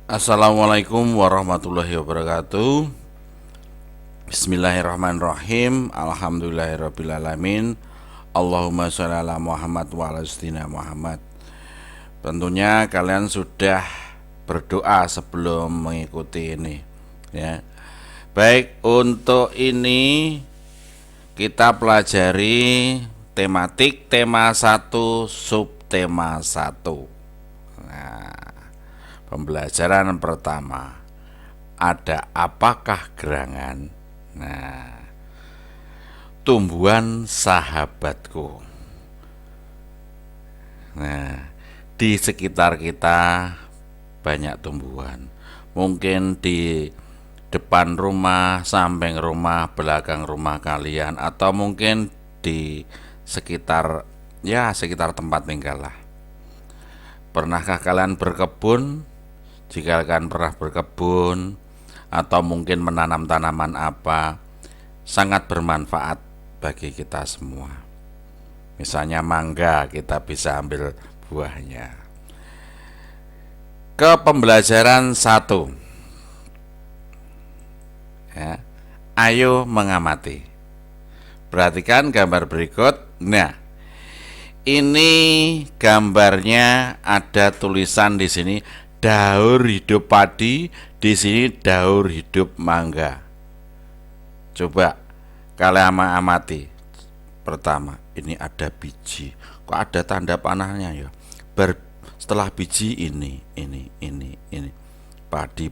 Assalamualaikum warahmatullahi wabarakatuh. Bismillahirrahmanirrahim. Alhamdulillahirrabbilalamin. Allahumma sholli ala Muhammad wa ala sayyidina Muhammad. Tentunya kalian sudah berdoa sebelum mengikuti ini, ya. Baik, untuk ini kita pelajari tematik tema 1 subtema 1. Pembelajaran pertama, ada apakah gerangan? Nah, tumbuhan sahabatku. Nah, di sekitar kita banyak tumbuhan. Mungkin di depan rumah, samping rumah, belakang rumah kalian, atau mungkin di sekitar tempat tinggal lah. Pernahkah kalian berkebun? Jika kalian pernah berkebun atau mungkin menanam tanaman apa, sangat bermanfaat bagi kita semua. Misalnya mangga, kita bisa ambil buahnya. Ke pembelajaran 1, ya. Ayo mengamati. Perhatikan gambar berikut. Nah, ini gambarnya ada tulisan di sini daur hidup padi, di sini daur hidup mangga. Coba kalian amati. Pertama, ini ada biji. Kok ada tanda panahnya ya? Setelah biji ini. Padi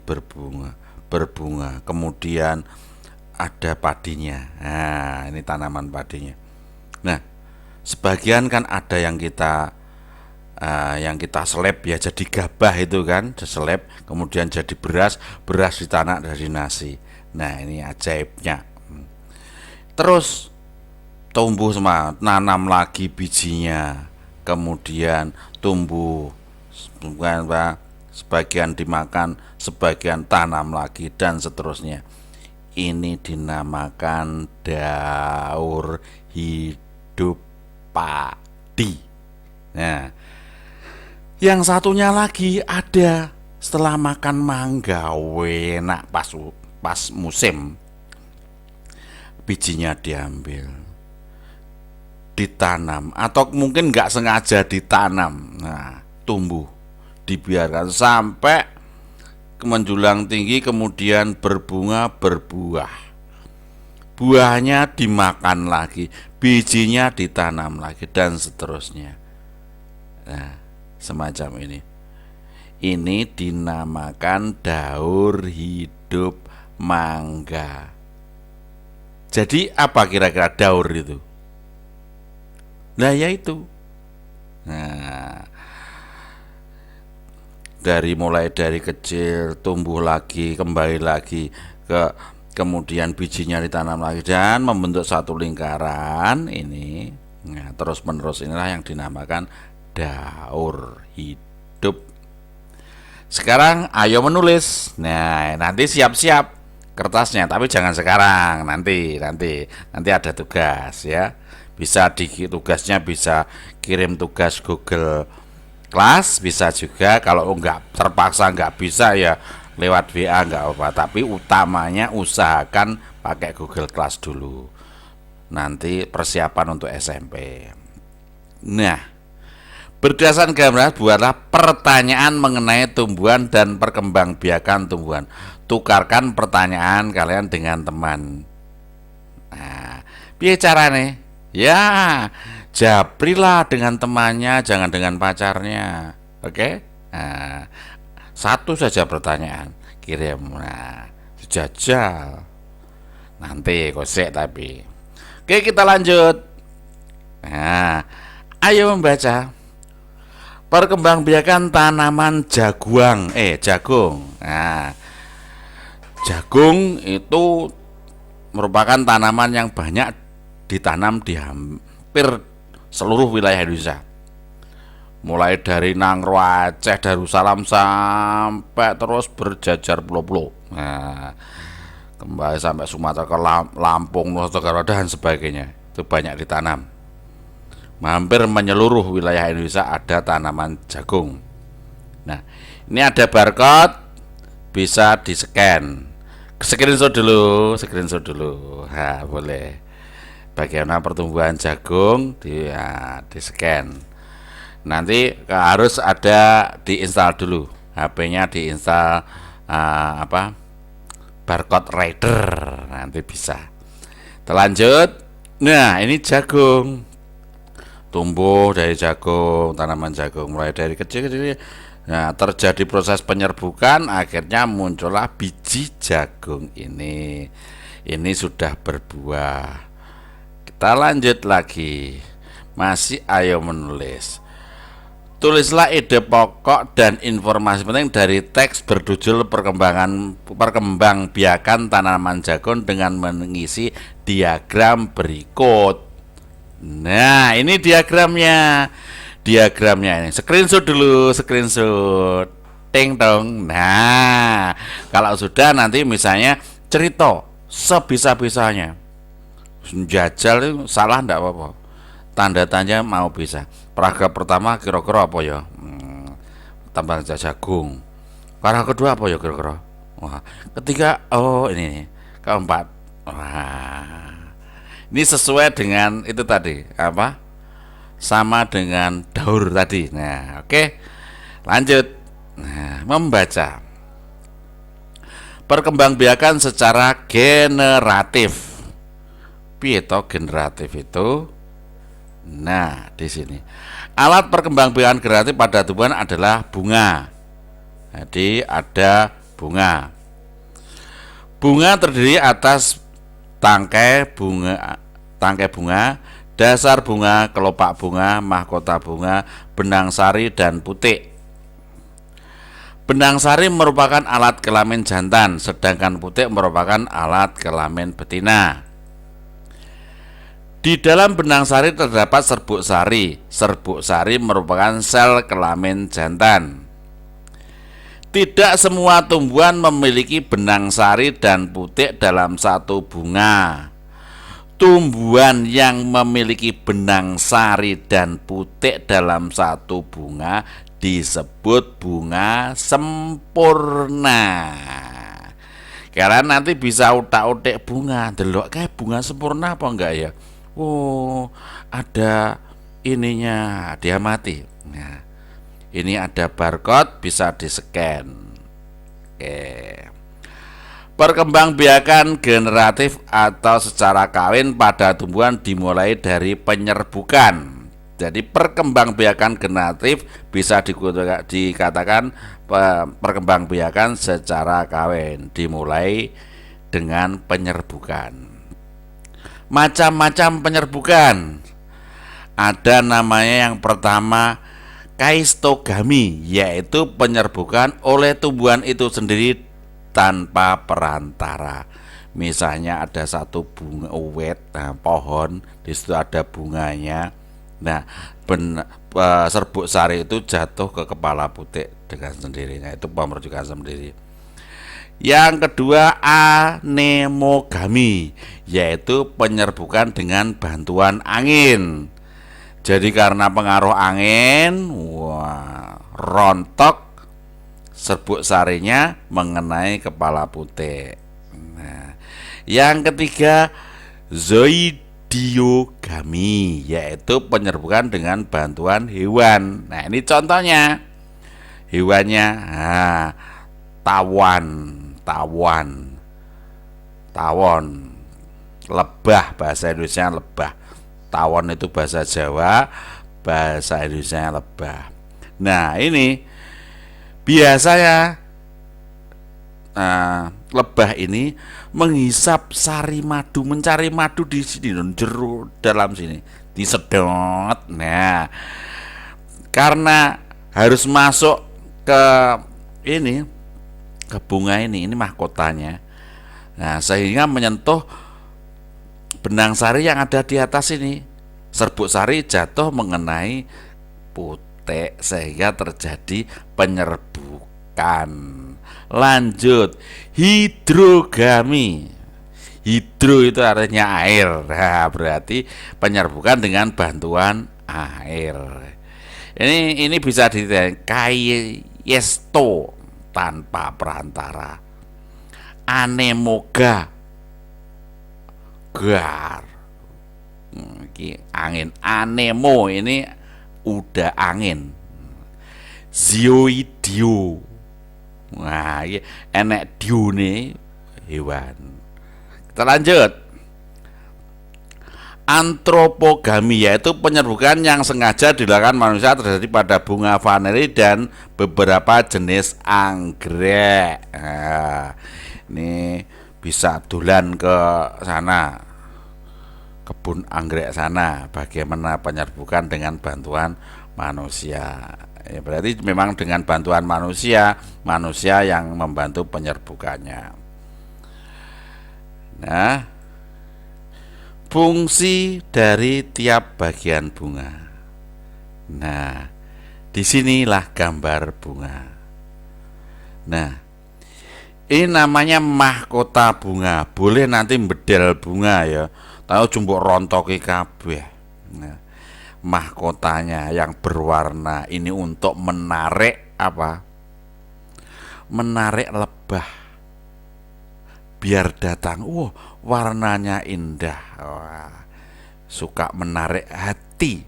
berbunga. Kemudian ada padinya. Nah, ini tanaman padinya. Nah, sebagian kan ada yang kita seleb ya, jadi gabah itu kan, seleb, kemudian jadi beras ditanam dari nasi. Nah, ini ajaibnya. Terus tumbuh semua, nanam lagi bijinya, kemudian tumbuh, sebagian dimakan, sebagian tanam lagi, dan seterusnya. Ini dinamakan daur hidup padi. Nah, yang satunya lagi ada setelah makan mangga, enak pas musim, bijinya diambil, ditanam, atau mungkin nggak sengaja ditanam. Nah, tumbuh, dibiarkan sampai menjulang tinggi, kemudian berbunga, berbuah. Buahnya dimakan lagi, bijinya ditanam lagi, dan seterusnya. Nah, semacam ini. Ini dinamakan daur hidup mangga. Jadi apa kira-kira daur itu? Nah, yaitu. Nah, mulai dari kecil tumbuh lagi, kembali lagi kemudian bijinya ditanam lagi dan membentuk satu lingkaran ini. Nah, terus menerus inilah yang dinamakan daur hidup. Sekarang ayo menulis. Nah, nanti siap-siap kertasnya, tapi jangan sekarang, nanti ada tugas ya. Tugasnya bisa kirim tugas Google Kelas, bisa juga kalau terpaksa nggak bisa ya lewat WA nggak apa, tapi utamanya usahakan pakai Google Kelas dulu. Nanti persiapan untuk SMP. Nah, berdasarkan gambar buatlah pertanyaan mengenai tumbuhan dan perkembangbiakan tumbuhan. Tukarkan pertanyaan kalian dengan teman. Nah, piye carane? Ya, japrilah dengan temannya, jangan dengan pacarnya. Oke? Nah, satu saja pertanyaan kirim. Nah, jajal. Nanti kosek tapi. Oke, kita lanjut. Nah, ayo membaca. Perkembangbiakan tanaman jagung. Nah, jagung itu merupakan tanaman yang banyak ditanam di hampir seluruh wilayah Indonesia. Mulai dari Nangro, Aceh, Darussalam sampai terus berjajar pulau-pulau. Nah, kembali sampai Sumatera ke Lampung, Nusa Tenggara dan sebagainya. Itu banyak ditanam. Hampir menyeluruh wilayah Indonesia ada tanaman jagung. Nah, ini ada barcode. bisa di scan. Screenshot dulu. Nah, boleh. Bagaimana pertumbuhan jagung di scan. Nanti harus ada diinstal dulu. HP-nya diinstal barcode reader, nanti bisa. Terlanjut. Nah, ini jagung. Tumbuh dari jagung, tanaman jagung mulai dari kecil-kecil. Nah, terjadi proses penyerbukan, akhirnya muncullah biji jagung ini. Ini sudah berbuah. Kita lanjut lagi. Masih ayo menulis. Tulislah ide pokok dan informasi penting dari teks berjudul perkembangbiakan tanaman jagung dengan mengisi diagram berikut. Nah, ini diagramnya. Diagramnya ini. Screenshot dulu, screenshot. Ting dong. Nah, kalau sudah nanti misalnya cerita sebisa-bisanya. Jajal itu salah enggak apa-apa. Tanda tanya mau bisa. Paragraf pertama kira-kira apa ya? Tambah jagung. Paragraf kedua apa ya kira-kira? Wah, ketiga ini. Keempat. Wah. Ini sesuai dengan itu tadi, apa? Sama dengan daur tadi. Nah, oke. Lanjut. Nah, membaca. Perkembangbiakan secara generatif. Piye to generatif itu? Nah, di sini. Alat perkembangbiakan generatif pada tumbuhan adalah bunga. Jadi ada bunga. Bunga terdiri atas tangkai bunga, dasar bunga, kelopak bunga, mahkota bunga, benang sari, dan putik. Benang sari merupakan alat kelamin jantan, sedangkan putik merupakan alat kelamin betina. Di dalam benang sari terdapat serbuk sari. Serbuk sari merupakan sel kelamin jantan. Tidak semua tumbuhan memiliki benang sari dan putik dalam satu bunga. Tumbuhan yang memiliki benang sari dan putik dalam satu bunga disebut bunga sempurna. Kalian nanti bisa utak-utik bunga, delok kayak bunga sempurna apa enggak ya? Oh, ada ininya, dia mati. Nah, ini ada barcode, bisa di-scan. Oke. Perkembangbiakan generatif atau secara kawin pada tumbuhan dimulai dari penyerbukan. Jadi perkembangbiakan generatif bisa dikatakan perkembangbiakan secara kawin dimulai dengan penyerbukan. Macam-macam penyerbukan. Ada namanya yang pertama kaistogami, yaitu penyerbukan oleh tumbuhan itu sendiri tanpa perantara. Misalnya ada satu bunga uwet, pohon, di situ ada bunganya. Nah, serbuk sari itu jatuh ke kepala putik dengan sendirinya. Itu pemerjukan sendiri. Yang kedua anemogami, yaitu penyerbukan dengan bantuan angin. Jadi karena pengaruh angin, rontok serbuk sarinya mengenai kepala putik. Nah, yang ketiga zoidiogami, yaitu penyerbukan dengan bantuan hewan. Nah, ini contohnya hewannya. Tawon, lebah, bahasa Indonesia lebah. Tawon itu bahasa Jawa, bahasa Indonesia lebah. Nah, ini biasanya lebah ini menghisap sari madu, mencari madu di sini, jeruk dalam sini, disedot. Nah, karena harus masuk ke ini, ke bunga ini mahkotanya. Nah, sehingga menyentuh benang sari yang ada di atas ini. Serbuk sari jatuh mengenai putik sehingga terjadi penyerbukan. Lanjut, hidrogami. Hidro itu artinya air. Nah, berarti penyerbukan dengan bantuan air. Ini bisa ditekan kayesto. tanpa perantara. Anemoga gar. Ini angin. Anemo ini udah angin. Zioidio. Nah, ini enek diune hewan. Kita lanjut. Antropogami yaitu penyerbukan yang sengaja dilakukan manusia terjadi pada bunga vanili dan beberapa jenis anggrek. Nah, ini bisa dolan ke sana, kebun anggrek sana, bagaimana penyerbukan dengan bantuan manusia. Ya, berarti memang dengan bantuan manusia yang membantu penyerbukannya. Nah, fungsi dari tiap bagian bunga. Nah, disinilah gambar bunga. Nah, ini namanya mahkota bunga. Boleh nanti bedel bunga ya. Tahu jumbuk rontoki kabeh. Nah, mahkotanya yang berwarna ini untuk menarik apa? Menarik lebah. Biar datang. Warnanya indah. Wah, suka menarik hati.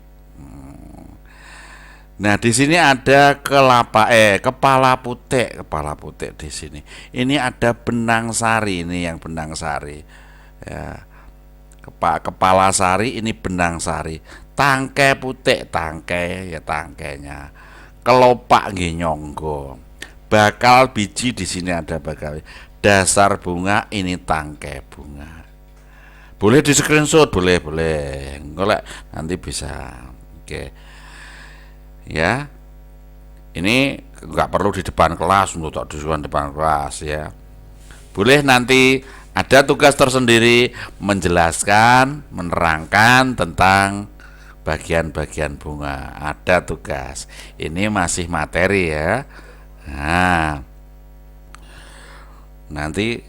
Nah, di sini ada kepala putih di sini. Ini ada benang sari, ini yang benang sari. Ya. Kepala sari ini benang sari. Tangkai putih, tangkai ya tangkainya. Kelopak nggih nyonggo. Bakal biji di sini ada bakal. Dasar bunga ini tangkai bunga. Boleh di screenshot, boleh. Golek nanti bisa. Oke. Ya, ini nggak perlu di depan kelas, untuk di depan kelas ya. Boleh nanti ada tugas tersendiri menjelaskan, menerangkan tentang bagian-bagian bunga. Ada tugas. Ini masih materi ya. Nah, nanti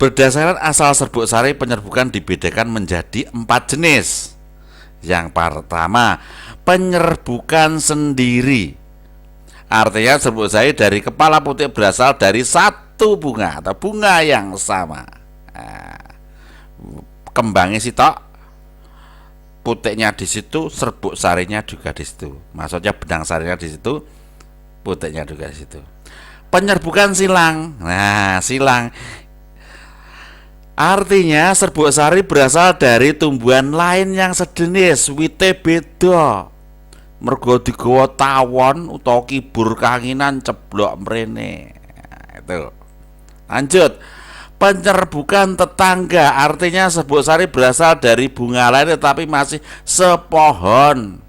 berdasarkan asal serbuk sari penyerbukan dibedakan menjadi 4 jenis. Yang pertama, penyerbukan sendiri. Artinya serbuk sari dari kepala putih berasal dari satu bunga atau bunga yang sama. Nah, kembangnya sitok, putihnya di situ, serbuk sarinya juga di situ. Maksudnya benang sarinya di situ, putihnya juga di situ. Penyerbukan silang. Nah, silang artinya serbuk sari berasal dari tumbuhan lain yang sejenis, wite beda. Mergo digawa tawon utawa kibur kanginan ceblok mrene. Nah, itu. Lanjut. Penyerbukan tetangga artinya serbuk sari berasal dari bunga lain tetapi masih sepohon.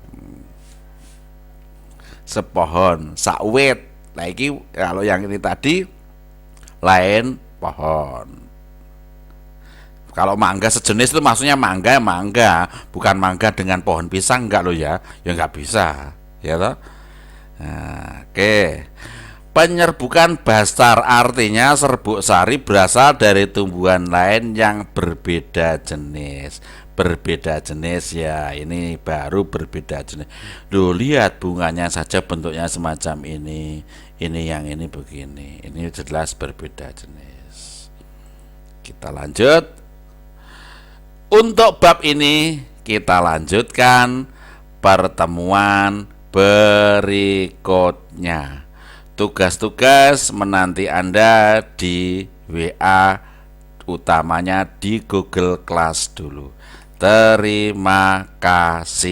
Sepohon, sawit. Nah, ini kalau yang ini tadi lain pohon. Kalau mangga sejenis itu maksudnya mangga, bukan mangga dengan pohon pisang, enggak loh ya enggak bisa, ya toh. Nah, oke. Penyerbukan basar artinya serbuk sari berasal dari tumbuhan lain yang berbeda jenis. Berbeda jenis ya, ini baru berbeda jenis. Loh, lihat bunganya saja bentuknya semacam ini yang ini begini. Ini jelas berbeda jenis. Kita lanjut. Untuk bab ini kita lanjutkan pertemuan berikutnya. Tugas-tugas menanti Anda di WA, utamanya di Google Class dulu. Terima kasih.